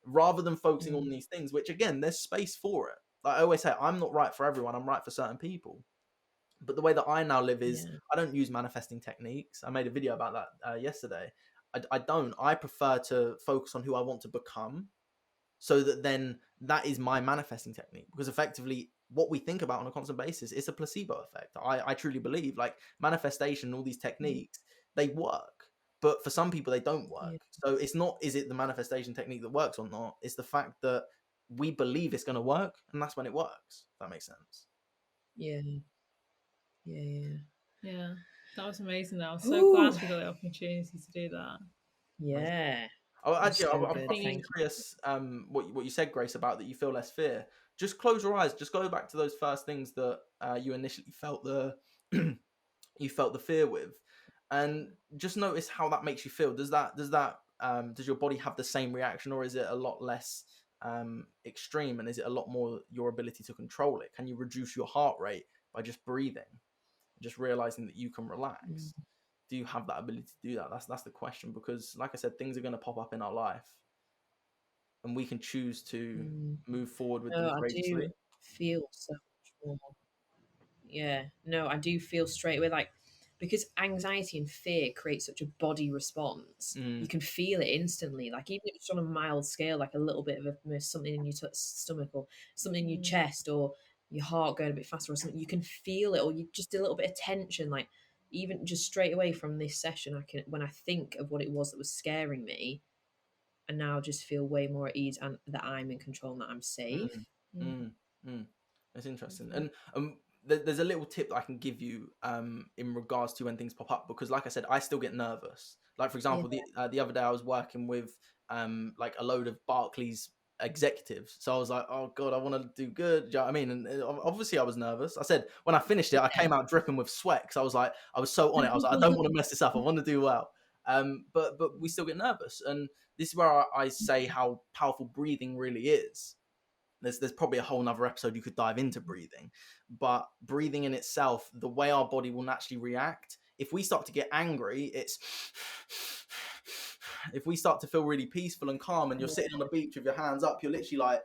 rather than focusing on these things, which again, there's space for it. Like I always say, I'm not right for everyone. I'm right for certain people. But the way that I now live is I don't use manifesting techniques. I made a video about that yesterday. I don't. I prefer to focus on who I want to become, so that then that is my manifesting technique. Because effectively, what we think about on a constant basis is a placebo effect. I truly believe, like, manifestation, all these techniques, they work. But for some people, they don't work. So it's not, is it the manifestation technique that works or not? It's the fact that we believe it's going to work, and that's when it works. If that makes sense. Yeah, that was amazing. Though. I was so glad we got the opportunity to do that. Yeah. Oh, actually, so I'm good. curious what you said, Grace, about that you feel less fear. Just close your eyes. Just go back to those first things that you initially felt the you felt the fear with, and just notice how that makes you feel. Does your body have the same reaction, or is it a lot less extreme, and is it a lot more your ability to control it? Can you reduce your heart rate by just breathing, just realizing that you can relax? Do you have that ability to do that? That's the question, because like I said, things are going to pop up in our life, and we can choose to move forward with them courageously. I do feel so much more. Yeah, no, I do feel straight away, like, because anxiety and fear create such a body response, you can feel it instantly. Like, even if it's on a mild scale, like a little bit of something in your stomach, or something in your chest, or your heart going a bit faster, or something, you can feel it, or you just a little bit of tension. Like, even just straight away from this session, I can, when I think of what it was that was scaring me, and now just feel way more at ease, and that I'm in control and that I'm safe. That's interesting. And there's a little tip that I can give you in regards to when things pop up, because like I said, I still get nervous. Like, for example, the other day I was working with like a load of Barclays executives, so I was like, oh god, I want to do good. Do you know what I mean? And obviously I was nervous. I said, when I finished it, I came out dripping with sweat, because I was like, I was so on it. I was like, I don't want to mess this up. I want to do well. But we still get nervous, and this is where I say how powerful breathing really is. There's probably a whole nother episode you could dive into breathing, but breathing in itself, the way our body will naturally react, if we start to get angry, it's if we start to feel really peaceful and calm, and you're sitting on the beach with your hands up, you're literally like,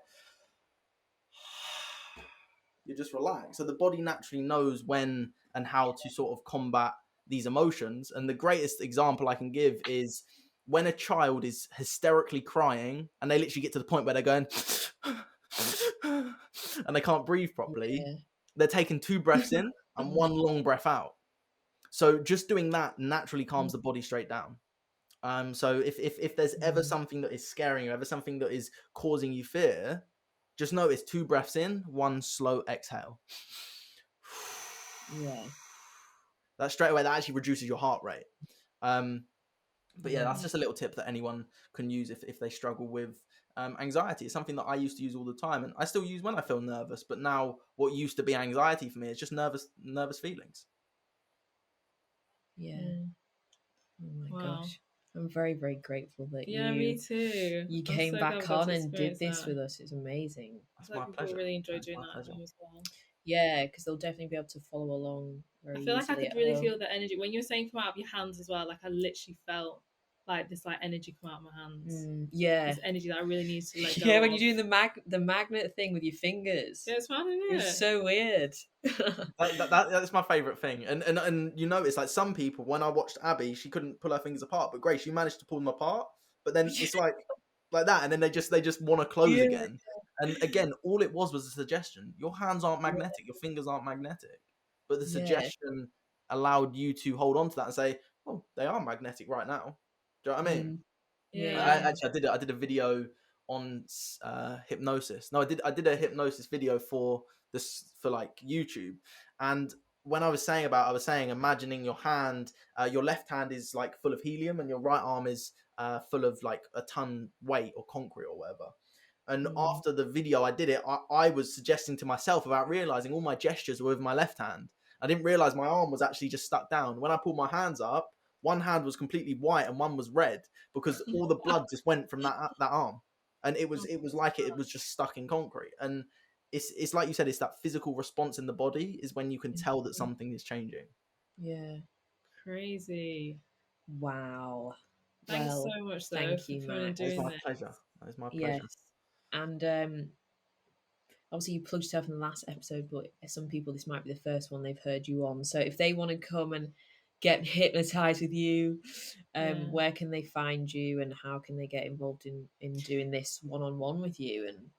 you're just relaxed. So the body naturally knows when and how to sort of combat these emotions. And the greatest example I can give is when a child is hysterically crying and they literally get to the point where they're going and they can't breathe properly. They're taking 2 breaths in and 1 long breath out. So just doing that naturally calms the body straight down. So if there's ever something that is scaring you, ever something that is causing you fear, just notice 2 breaths in, 1 slow exhale. That straight away, that actually reduces your heart rate. But yeah, that's just a little tip that anyone can use if they struggle with anxiety. It's something that I used to use all the time, and I still use when I feel nervous. But now, what used to be anxiety for me is just nervous feelings. Oh my gosh, I'm very, very grateful that me too. You came back on and did this with us. It's amazing. That's my pleasure. Really enjoyed doing that as well. Yeah, because they'll definitely be able to follow along very easily. I feel like I could really feel the energy when you were saying come out of your hands as well. Like, I literally felt like this energy come out of my hands. This energy that I really need to let go. When you're doing the magnet thing with your fingers. Yeah, it's fun, isn't it? It's so weird. That's my favorite thing. And you notice, like, some people, when I watched Abby, she couldn't pull her fingers apart, but Grace, you managed to pull them apart. But then it's like that, and then they just want to close again. And again, all it was a suggestion. Your hands aren't magnetic. Your fingers aren't magnetic. but the Yeah. suggestion allowed you to hold on to that and say, oh, they are magnetic right now. Do you know what I mean? Mm. Yeah. Yeah. Actually, I did a video on hypnosis. No, I did a hypnosis video for this, for like YouTube. And when I was saying imagining your hand, your left hand is like full of helium, and your right arm is full of like a ton weight or concrete or whatever. And Mm. after the video I did it, I was suggesting to myself about realizing all my gestures were with my left hand. I didn't realize my arm was actually just stuck down. When I pulled my hands up, one hand was completely white and one was red, because all the blood just went from that arm, and it was like it was just stuck in concrete. And it's like you said, it's that physical response in the body is when you can tell that something is changing. Yeah. Crazy. Wow. Thanks so Well, much, though, thank for you, coming and Max. It's doing my this. pleasure. It's my Yes. pleasure. And obviously you plugged yourself in the last episode, but some people, this might be the first one they've heard you on. So if they want to come and get hypnotized with you, Yeah. where can they find you, and how can they get involved in doing this one-on-one with you and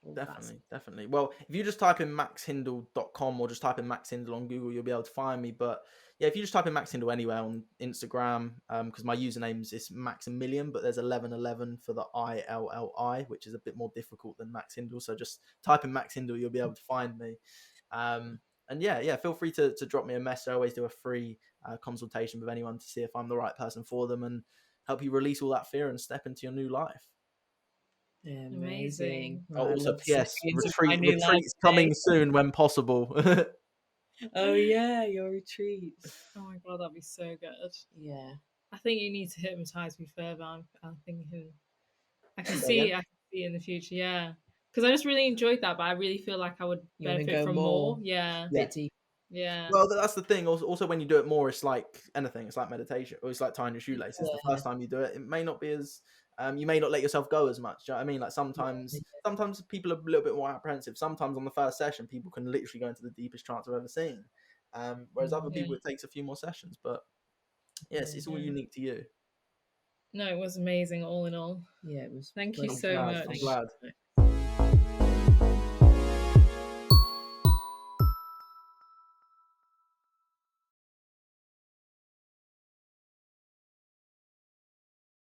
all that stuff? Definitely. Well, if you just type in maxhindle.com or just type in Max Hindle on Google, you'll be able to find me. But yeah, if you just type in Max Hindle anywhere on Instagram, because my username is Maximilian, but there's 1111 for the ILLI, which is a bit more difficult than Max Hindle. So just type in Max Hindle, you'll be able to find me. And yeah, feel free to drop me a message. I always do a free consultation with anyone to see if I'm the right person for them and help you release all that fear and step into your new life. Amazing. Oh, Right, I also, love PS, stepping into my new life retreats today. coming soon when possible. Oh yeah, your retreats. Oh my god, that'd be so good. Yeah. I think you need to hypnotize me further. I'm thinking I can Say see again? in the future, yeah. Because I just really enjoyed that, but I really feel like I would You want to benefit go from more? more. Yeah. Yeah. Bit deep. Yeah. Well, that's the thing. Also, when you do it more, it's like anything. It's like meditation, or it's like tying your shoelaces. The Yeah. first time you do it, it may not be as you may not let yourself go as much. Do you know what I mean? Like sometimes people are a little bit more apprehensive. Sometimes on the first session, people can literally go into the deepest trance I've ever seen. Whereas other Yeah. people, it takes a few more sessions. But yes, it's all Yeah. unique to you. No, it was amazing all in all. Yeah, it was Thank you brilliant. so I'm much. Thank glad. you.